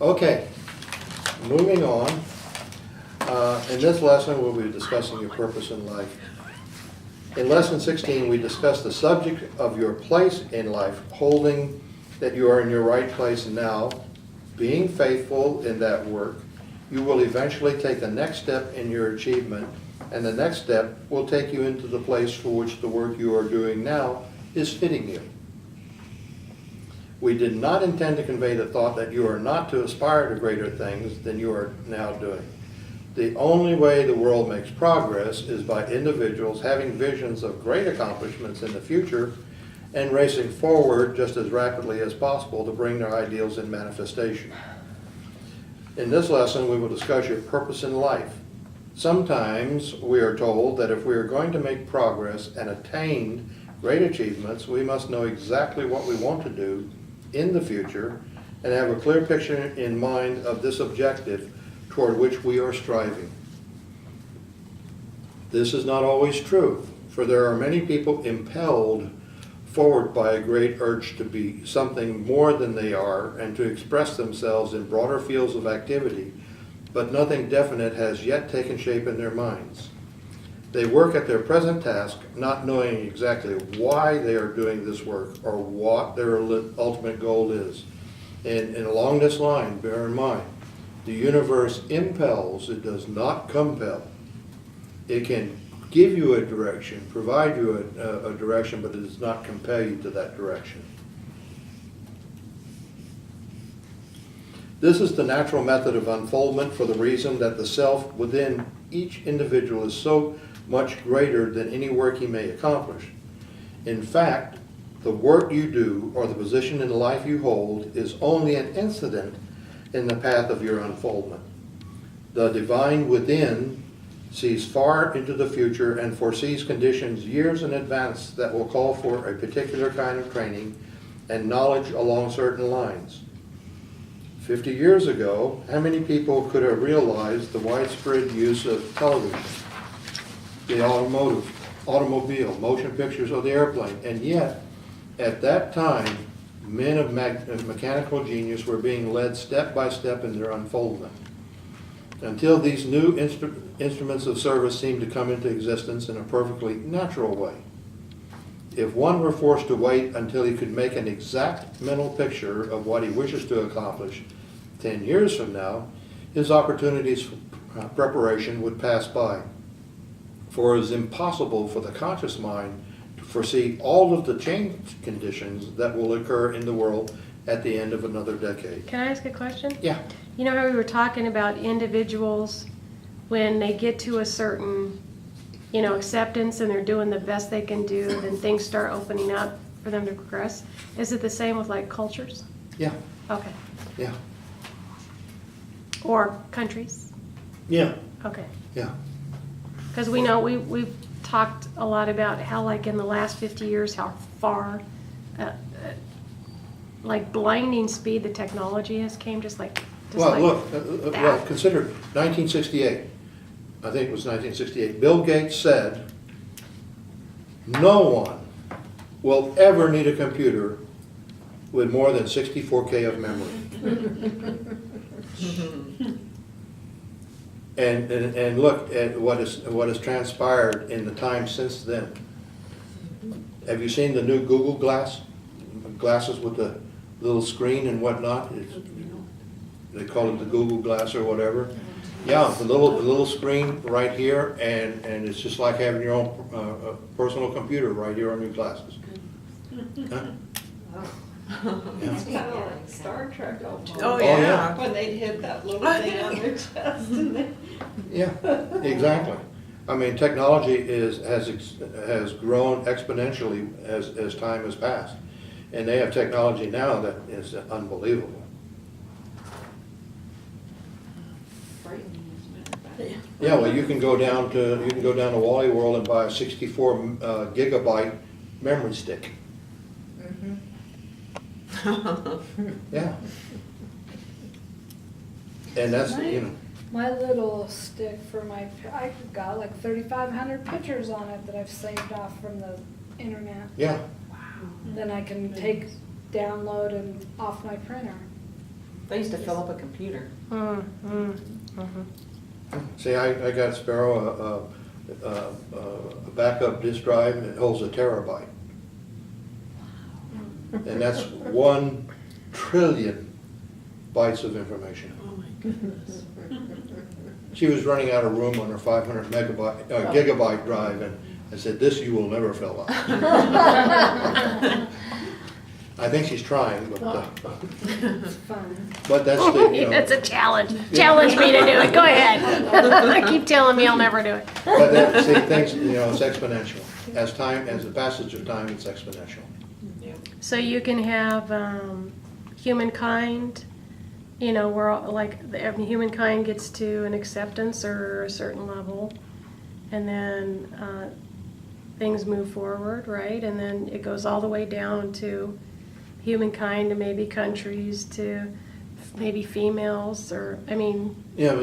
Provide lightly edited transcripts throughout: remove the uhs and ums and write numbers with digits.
Okay, moving on. In this lesson, we'll be discussing your purpose in life. In lesson 16, we discussed the subject of your place in life, holding that you are in your right place now, being faithful in that work. You will eventually take the next step in your achievement, and the next step will take you into the place for which the work you are doing now is fitting you. We did not intend to convey the thought that you are not to aspire to greater things than you are now doing. The only way the world makes progress is by individuals having visions of great accomplishments in the future and racing forward just as rapidly as possible to bring their ideals in manifestation. In this lesson, we will discuss your purpose in life. Sometimes we are told that if we are going to make progress and attain great achievements, we must know exactly what we want to do in the future and have a clear picture in mind of this objective toward which we are striving. This is not always true, for there are many people impelled forward by a great urge to be something more than they are and to express themselves in broader fields of activity, but nothing definite has yet taken shape in their minds. They work at their present task, not knowing exactly why they are doing this work or what their ultimate goal is. And along this line, bear in mind, the universe impels, it does not compel. It can give you a direction, provide you a direction, but it does not compel you to that direction. This is the natural method of unfoldment for the reason that the self within each individual is so much greater than any work he may accomplish. In fact, the work you do or the position in life you hold is only an incident in the path of your unfoldment. The divine within sees far into the future and foresees conditions years in advance that will call for a particular kind of training and knowledge along certain lines. 50 years ago, how many people could have realized the widespread use of television, the automobile, motion pictures, or the airplane? And yet, at that time, men of mechanical genius were being led step by step in their unfoldment, until these new instruments of service seemed to come into existence in a perfectly natural way. If one were forced to wait until he could make an exact mental picture of what he wishes to accomplish 10 years from now, his opportunities for preparation would pass by. For it is impossible for the conscious mind to foresee all of the change conditions that will occur in the world at the end of another decade. Can I ask a question? Yeah. You know how we were talking about individuals when they get to a certain, acceptance and they're doing the best they can do, then things start opening up for them to progress? Is it the same with like cultures? Yeah. Okay. Yeah. Or countries? Yeah. Okay. Yeah. Because we know we've talked a lot about how like in the last 50 years how far like blinding speed the technology has came, just Well, look, consider 1968. I think it was 1968. Bill Gates said, no one will ever need a computer with more than 64K of memory. And look at what has transpired in the time since then. Have you seen the new Google glasses with the little screen and whatnot? They call it the Google Glass or whatever. Yeah, the little screen right here, and it's just like having your own personal computer right here on your glasses. Huh? It's kind of like Star Trek. Oh yeah. When they'd hit that little thing on their chest and they... Yeah, exactly. I mean, technology has grown exponentially as time has passed, and they have technology now that is unbelievable. Yeah, well, you can go down to Wally World and buy a 64 gigabyte memory stick. Yeah. And that's, My little stick for I got like 3,500 pictures on it that I've saved off from the internet. Yeah. Wow. Then I can download and off my printer. They used to fill up a computer. See, I got Sparrow a backup disk drive that holds a terabyte. And that's 1 trillion bytes of information. Oh my goodness. She was running out of room on her 500 gigabyte drive, and I said, "This you will never fill up." I think she's trying, but Fun. that's the, you know. That's a challenge. Challenge me to do it. Go ahead. Keep telling me I'll never do it. But that, see, things, you know, it's exponential. As the passage of time, it's exponential. So you can have humankind, you know, where humankind gets to an acceptance or a certain level, and then things move forward, right? And then it goes all the way down to humankind to maybe countries to maybe females, or I mean. Yeah,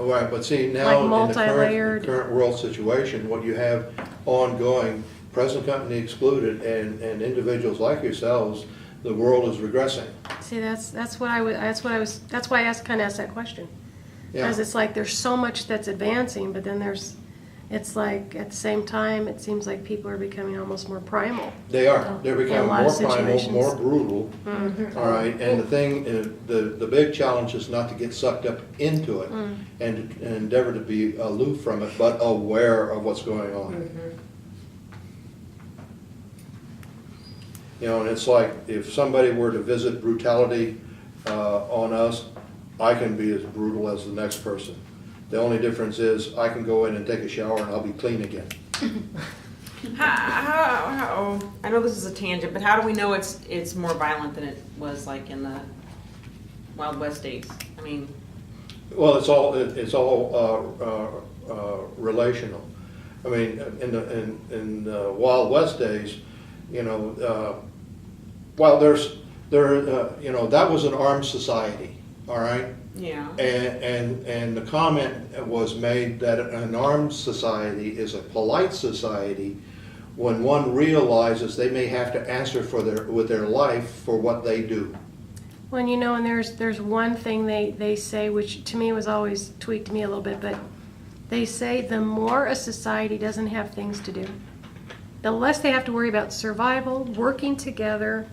right. But see, now Like in the multi-layered. current world situation, what you have ongoing, present company excluded, and individuals like yourselves, the world is regressing. See, that's why I kind of asked that question. Yeah. Because it's like there's so much that's advancing, but then it's like at the same time, it seems like people are becoming almost more primal. They are. They're In a becoming lot more of primal, situations. more brutal. All right, and the thing, the big challenge is not to get sucked up into it and to endeavor to be aloof from it, but aware of what's going on. You know, and it's like if somebody were to visit brutality on us, I can be as brutal as the next person. The only difference is I can go in and take a shower and I'll be clean again. How, I know this is a tangent, but how do we know it's more violent than it was like in the Wild West days? I mean, Well, it's all relational. I mean, in the Wild West days, you know, you know, that was an armed society, all right? yeah. And the comment was made that an armed society is a polite society when one realizes they may have to answer with their life for what they do. Well, you know, and there's one thing they say, which to me was always tweaked me a little bit, but they say the more a society doesn't have things to do, the less they have to worry about survival, working together,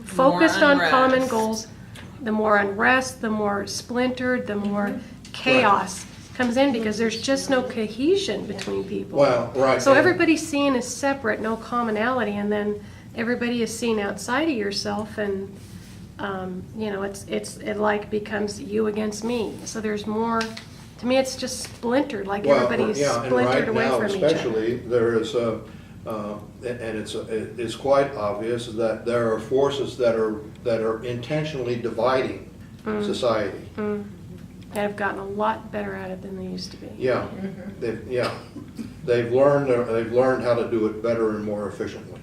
focused on unrest. common goals, the more unrest, the more splintered, the more chaos comes in, because there's just no cohesion between people. Well, right. So and- everybody's seen as separate, no commonality, and then everybody is seen outside of yourself, and you know, it like becomes you against me. So there's more. To me, it's just splintered, like everybody's yeah, and splintered right away now from each other. especially, there is and it's quite obvious that there are forces that are intentionally dividing society. That have gotten a lot better at it than they used to be. Yeah, they've learned how to do it better and more efficiently.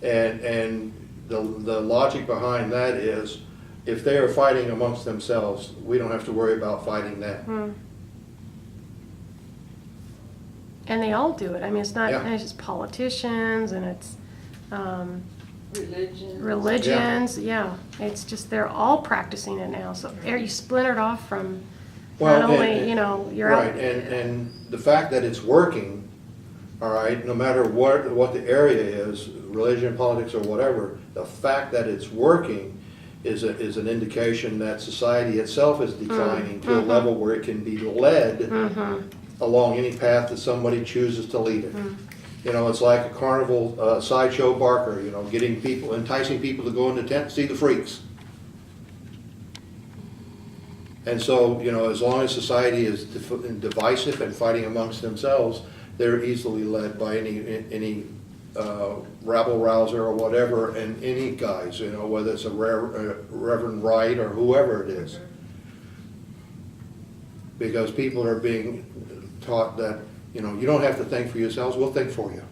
And the logic behind that is, if they are fighting amongst themselves, we don't have to worry about fighting them. And they all do it. I mean, it's not Yeah. it's just politicians, and it's Religion. religions. Yeah, it's just they're all practicing it now. So are you splintered off from Well, not only and- you know you're Right, out. and the fact that it's working, all right, no matter what the area is, religion, politics, or whatever, the fact that it's working is an indication that society itself is declining to a level where it can be led along any path that somebody chooses to lead it. You know, it's like a carnival sideshow barker, you know, enticing people to go in the tent and see the freaks. And so, you know, as long as society is divisive and fighting amongst themselves, they're easily led by any rabble-rouser or whatever, and any guys, you know, whether it's a Reverend Wright or whoever it is. Because people are being taught that, you know, you don't have to think for yourselves, we'll think for you.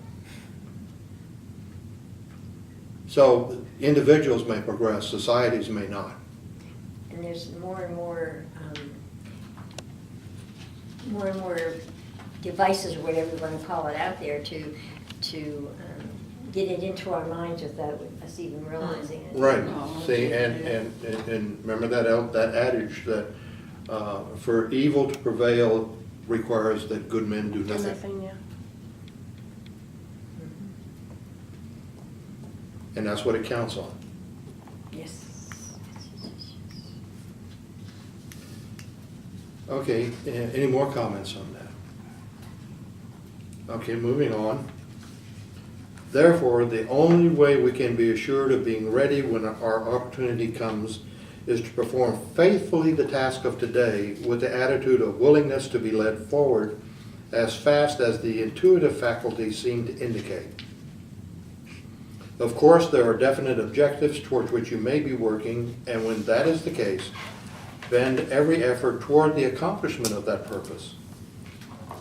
So individuals may progress, societies may not. And there's more and more devices, or whatever you want to call it, out there to get it into our minds without us even realizing it. Right, Oh, see, okay. and remember that adage that for evil to prevail requires that good men do Do nothing. nothing, yeah. And that's what it counts on. Yes. Okay, any more comments on that? Okay, moving on. Therefore, the only way we can be assured of being ready when our opportunity comes is to perform faithfully the task of today with the attitude of willingness to be led forward as fast as the intuitive faculties seem to indicate. Of course, there are definite objectives towards which you may be working, and when that is the case, bend every effort toward the accomplishment of that purpose.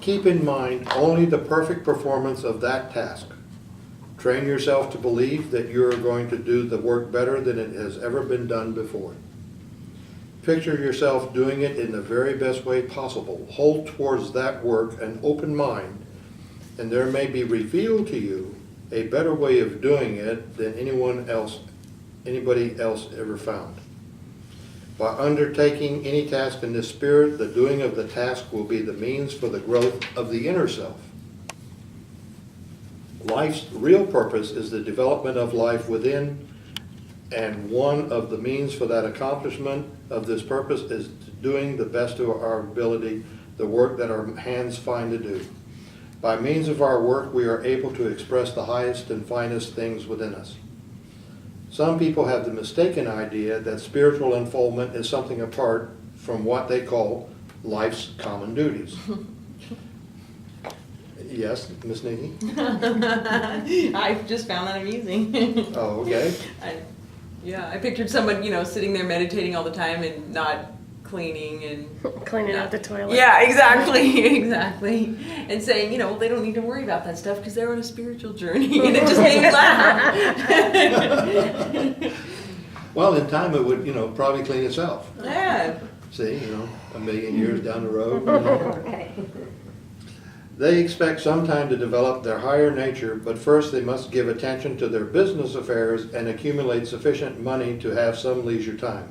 Keep in mind only the perfect performance of that task. Train yourself to believe that you are going to do the work better than it has ever been done before. Picture yourself doing it in the very best way possible. Hold towards that work an open mind, and there may be revealed to you a better way of doing it than anybody else ever found. By undertaking any task in this spirit, the doing of the task will be the means for the growth of the inner self. Life's real purpose is the development of life within, and one of the means for that accomplishment of this purpose is doing the best of our ability the work that our hands find to do. By means of our work, we are able to express the highest and finest things within us. Some people have the mistaken idea that spiritual unfoldment is something apart from what they call life's common duties. Yes, Miss Nikki? I just found that amusing. Oh, okay. I pictured someone, sitting there meditating all the time and not cleaning and Cleaning out the toilet. yeah, exactly, exactly, and saying, well, they don't need to worry about that stuff because they're on a spiritual journey, and it just made me laugh. Well, in time it would, probably clean itself. Yeah. See, a million years down the road. Right. They expect some time to develop their higher nature, but first they must give attention to their business affairs and accumulate sufficient money to have some leisure time.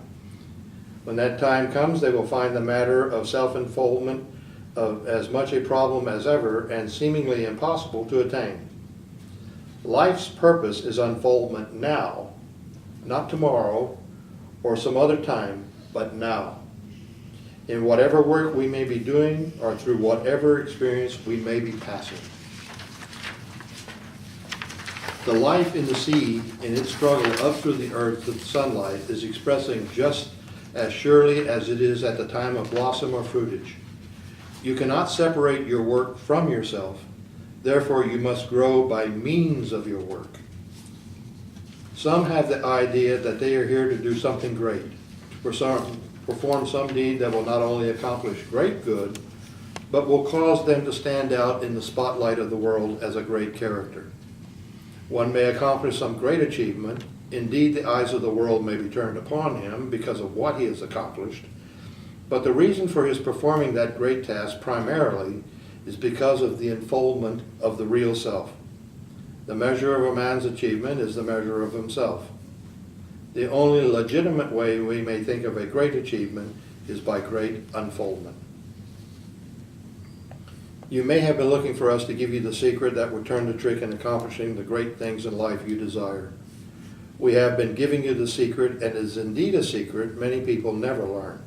When that time comes, they will find the matter of self-unfoldment as much a problem as ever and seemingly impossible to attain. Life's purpose is unfoldment now, not tomorrow or some other time, but now. In whatever work we may be doing or through whatever experience we may be passing. The life in the seed, in its struggle up through the earth to the sunlight, is expressing just as surely as it is at the time of blossom or fruitage. You cannot separate your work from yourself, therefore you must grow by means of your work. Some have the idea that they are here to do something great, to perform some deed that will not only accomplish great good, but will cause them to stand out in the spotlight of the world as a great character. One may accomplish some great achievement. Indeed, the eyes of the world may be turned upon him because of what he has accomplished, but the reason for his performing that great task primarily is because of the unfoldment of the real self. The measure of a man's achievement is the measure of himself. The only legitimate way we may think of a great achievement is by great unfoldment. You may have been looking for us to give you the secret that would turn the trick in accomplishing the great things in life you desire. We have been giving you the secret, and it is indeed a secret many people never learn.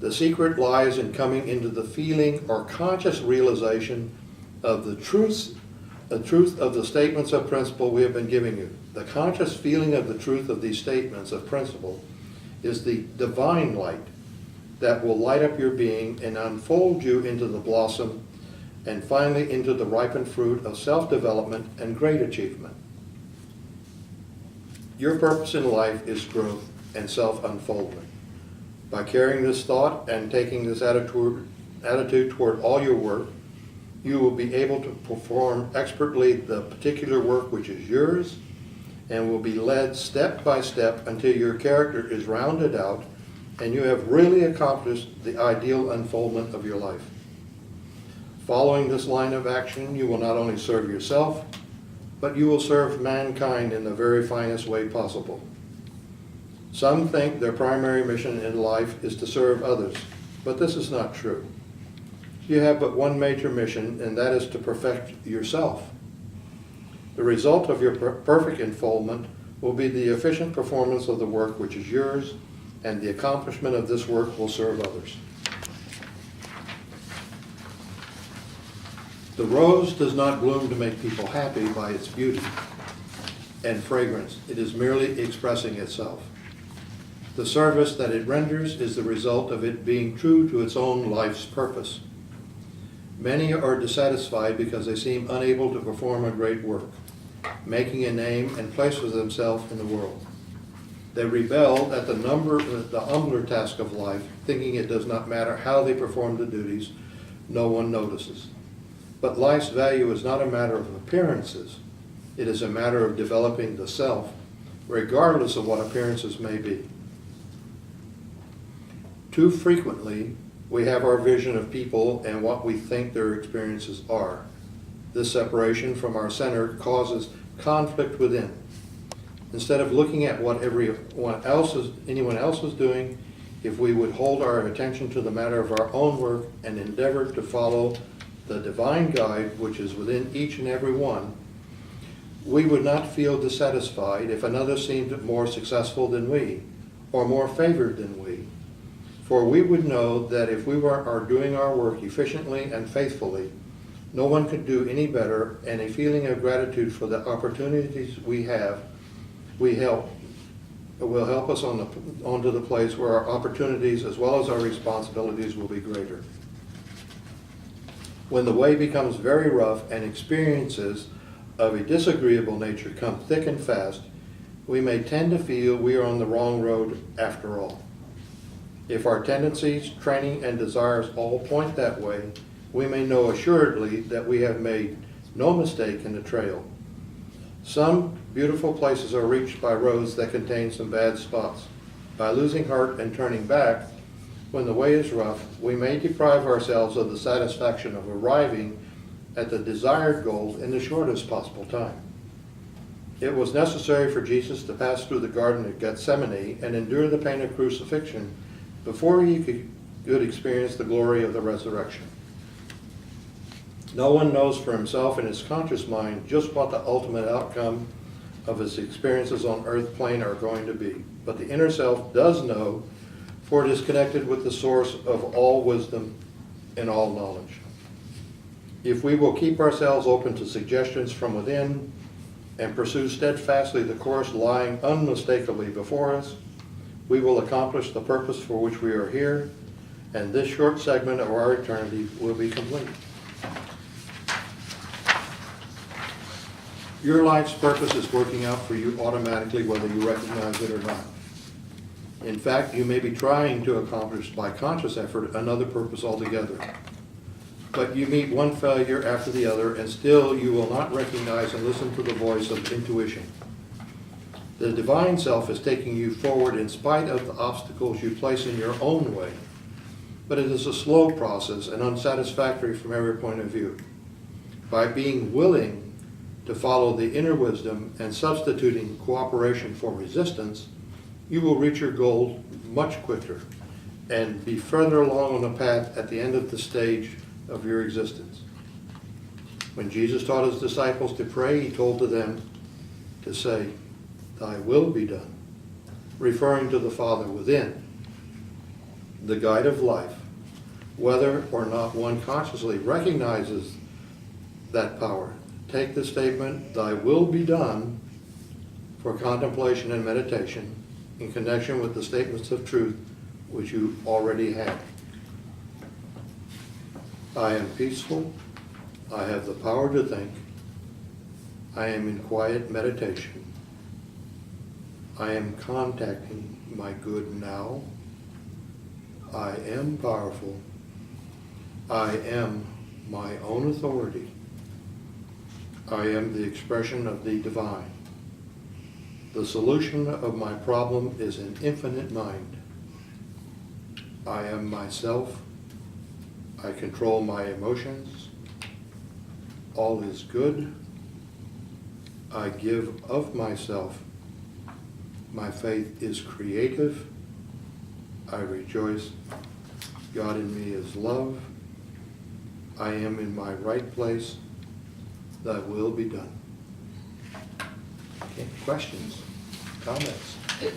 The secret lies in coming into the feeling or conscious realization of the truth of the statements of principle we have been giving you. The conscious feeling of the truth of these statements of principle is the divine light that will light up your being and unfold you into the blossom and finally into the ripened fruit of self-development and great achievement. Your purpose in life is growth and self-unfoldment. By carrying this thought and taking this attitude toward all your work, you will be able to perform expertly the particular work which is yours and will be led step by step until your character is rounded out and you have really accomplished the ideal unfoldment of your life. Following this line of action, you will not only serve yourself, but you will serve mankind in the very finest way possible. Some think their primary mission in life is to serve others, but this is not true. You have but one major mission, and that is to perfect yourself. The result of your perfect unfoldment will be the efficient performance of the work which is yours, and the accomplishment of this work will serve others. The rose does not bloom to make people happy by its beauty and fragrance. It is merely expressing itself. The service that it renders is the result of it being true to its own life's purpose. Many are dissatisfied because they seem unable to perform a great work, making a name and place for themselves in the world. They rebel at the humbler task of life, thinking it does not matter how they perform the duties, no one notices. But life's value is not a matter of appearances. It is a matter of developing the self, regardless of what appearances may be. Too frequently, we have our vision of people and what we think their experiences are. This separation from our center causes conflict within. Instead of looking at what anyone else is doing, if we would hold our attention to the matter of our own work and endeavor to follow the divine guide which is within each and every one, we would not feel dissatisfied if another seemed more successful than we, or more favored than we. For we would know that if we are doing our work efficiently and faithfully, no one could do any better, and a feeling of gratitude for the opportunities we have will help us onto the place where our opportunities as well as our responsibilities will be greater. When the way becomes very rough and experiences of a disagreeable nature come thick and fast, we may tend to feel we are on the wrong road after all. If our tendencies, training, and desires all point that way, we may know assuredly that we have made no mistake in the trail. Some beautiful places are reached by roads that contain some bad spots. By losing heart and turning back, when the way is rough, we may deprive ourselves of the satisfaction of arriving at the desired goal in the shortest possible time. It was necessary for Jesus to pass through the Garden of Gethsemane and endure the pain of crucifixion before he could experience the glory of the resurrection. No one knows for himself in his conscious mind just what the ultimate outcome of his experiences on earth plane are going to be. But the inner self does know, for it is connected with the source of all wisdom and all knowledge. If we will keep ourselves open to suggestions from within and pursue steadfastly the course lying unmistakably before us, we will accomplish the purpose for which we are here, and this short segment of our eternity will be complete. Your life's purpose is working out for you automatically whether you recognize it or not. In fact, you may be trying to accomplish by conscious effort another purpose altogether. But you meet one failure after the other, and still you will not recognize and listen to the voice of intuition. The divine self is taking you forward in spite of the obstacles you place in your own way. But it is a slow process and unsatisfactory from every point of view. By being willing to follow the inner wisdom and substituting cooperation for resistance, you will reach your goal much quicker and be further along on the path at the end of the stage of your existence. When Jesus taught his disciples to pray, he told them to say, "Thy will be done," referring to the Father within, the guide of life. Whether or not one consciously recognizes that power, take the statement, "Thy will be done," for contemplation and meditation in connection with the statements of truth which you already have. I am peaceful. I have the power to think. I am in quiet meditation. I am contacting my good now. I am powerful. I am my own authority. I am the expression of the divine. The solution of my problem is an infinite mind. I am myself. I control my emotions. All is good. I give of myself. My faith is creative. I rejoice. God in me is love. I am in my right place. Thy will be done. Okay, questions, comments? Yeah.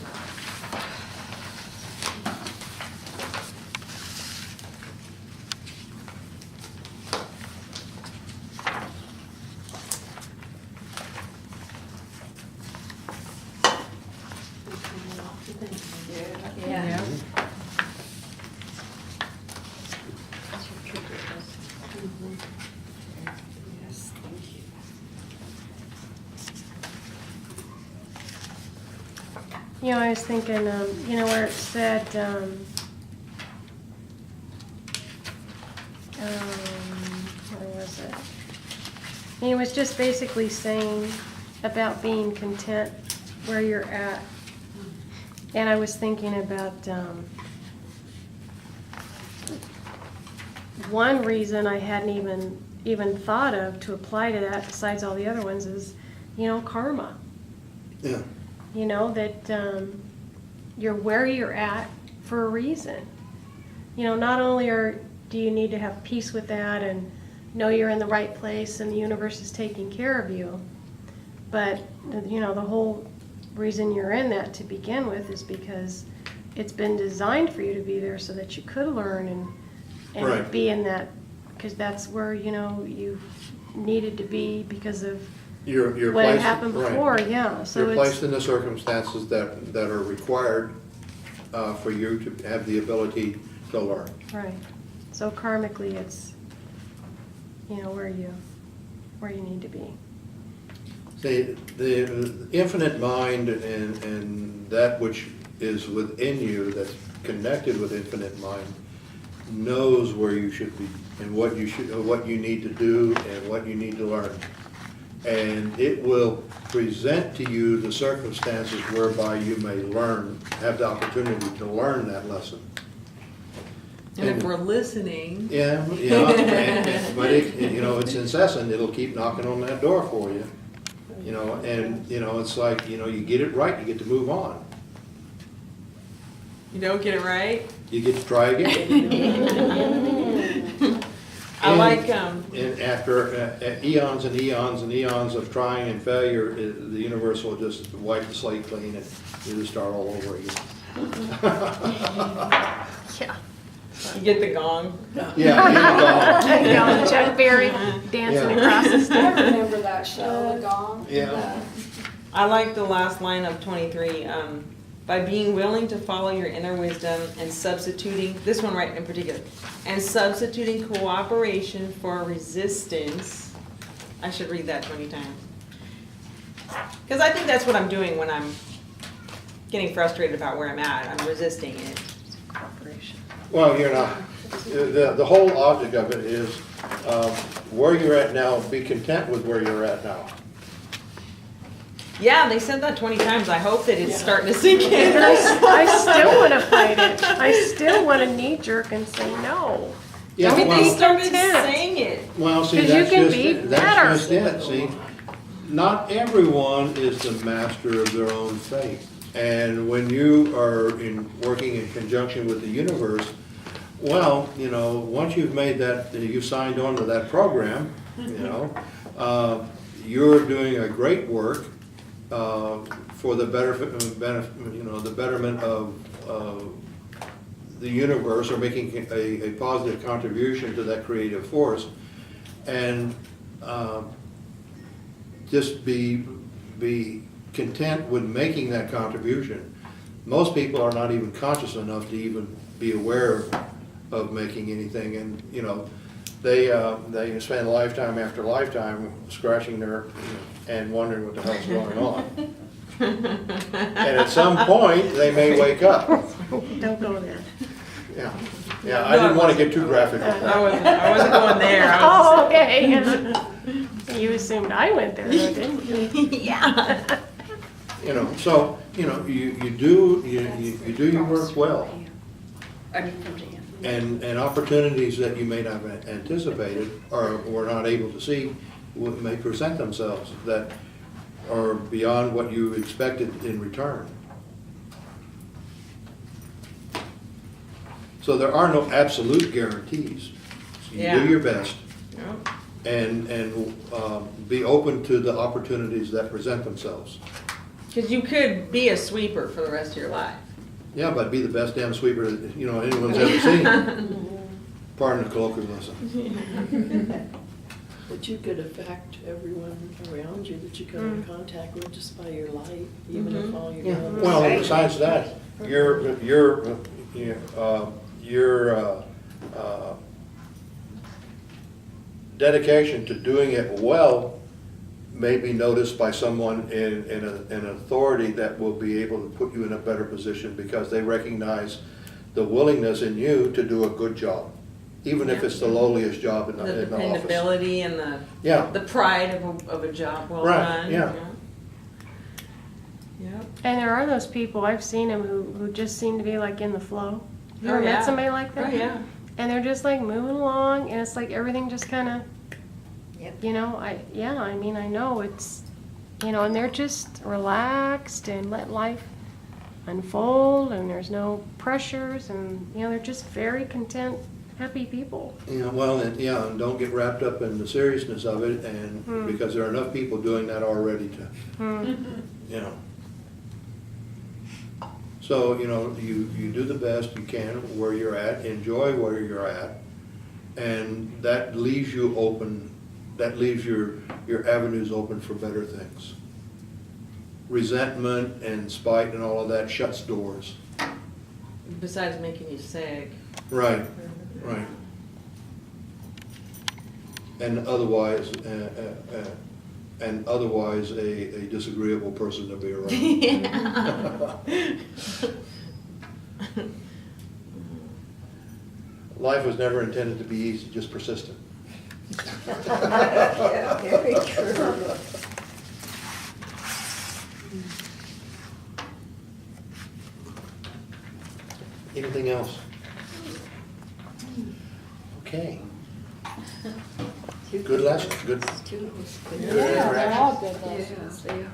Yes, thank you. You know, I was thinking, you know, where it said, where was it? And it was just basically saying about being content where you're at. And I was thinking about, one reason I hadn't even thought of to apply to that, besides all the other ones, is, you know, karma. Yeah. You know, that you're where you're at for a reason. You know, not only do you need to have peace with that and know you're in the right place and the universe is taking care of you, but, you know, the whole reason you're in that to begin with is because it's been designed for you to be there so that you could learn and Right. be in that, because that's where, you know, you needed to be because of You're what had placed- happened right. before, yeah. So You're it's, placed in the circumstances that are required for you to have the ability to learn. right. So karmically, it's, you know, where you need to be. The infinite mind and that which is within you, that's connected with infinite mind, knows where you should be and what you need to do and what you need to learn. And it will present to you the circumstances whereby you may have the opportunity to learn that lesson. And if we're listening. Yeah, but you know, it's incessant. It'll keep knocking on that door for you. You know, and you know, it's like, you know, you get it right, you get to move on. You don't get it right? You get to try again. I like, And after eons and eons and eons of trying and failure, the universe will just wipe the slate clean and you just start all over again. Yeah. you get the gong. Yeah, Chuck Berry dancing across the stage. I remember that show, The Gong. yeah. I like the last line of 23. By being willing to follow your inner wisdom and substituting, this one right in particular, and substituting cooperation for resistance. I should read that 20 times. Because I think that's what I'm doing when I'm getting frustrated about where I'm at. I'm resisting it. Cooperation. Well, you're not. The whole object of it is where you're at now, be content with where you're at now. Yeah, they said that 20 times. I hope that it's starting to sink in. I still want to fight it. I still want to knee jerk and say no. Yeah, I mean, they well, started content. saying it. well, see, 'Cause you that's can just be it. better. That's just it, see. Not everyone is the master of their own fate. And when you are working in conjunction with the universe, well, you know, once you've made that, you've signed on to that program, you know, you're doing a great work for the the betterment of the universe, or making a positive contribution to that creative force, and just be content with making that contribution. Most people are not even conscious enough to even be aware of making anything, and you know, they spend lifetime after lifetime scratching their and wondering what the hell's going on. And at some point, they may wake up. Don't go there. Yeah, yeah. I didn't want to get too graphic with I that. wasn't going there. I Oh, okay. You assumed I went there, though, didn't you? was yeah. You know, so you know, you do your work well, and opportunities that you may not have anticipated or were not able to see may present themselves that are beyond what you expected in return. So there are no absolute guarantees. So you Yeah. do your best Yep. and be open to the opportunities that present themselves. Cause you could be a sweeper for the rest of your life. Yeah, but be the best damn sweeper that, you know, anyone's ever seen. Pardon the colloquialism. But you could affect everyone around you that you come in contact with just by your light, even if all you're doing is. Well, besides that, your dedication to doing it well may be noticed by someone in an authority that will be able to put you in a better position because they recognize the willingness in you to do a good job, even if it's the lowliest job in The the office. dependability and Yeah. the pride of a job well Right, done. yeah. Yep. And there are those people, I've seen them who just seem to be like in the flow. You ever Oh, yeah. met somebody like Oh, that? yeah. And they're just like moving along, and it's like everything just kind of, Yep. you know, I mean, I know it's, you know, and they're just relaxed and let life unfold, and there's no pressures, and, you know, they're just very content, happy people. Yeah, well, and don't get wrapped up in the seriousness of it, and because there are enough people doing that already to, you know. So, you know, you do the best you can where you're at, enjoy where you're at, and that leaves you open, that leaves your avenues open for better things. Resentment and spite and all of that shuts doors. Besides making you sick. Right, right. And otherwise, a disagreeable person to be around. Life was never intended to be easy, just persistent. Yeah, very true. Anything else? Okay. Good lesson, good. Two of us. Yeah, they're all good lessons. Yes, they are.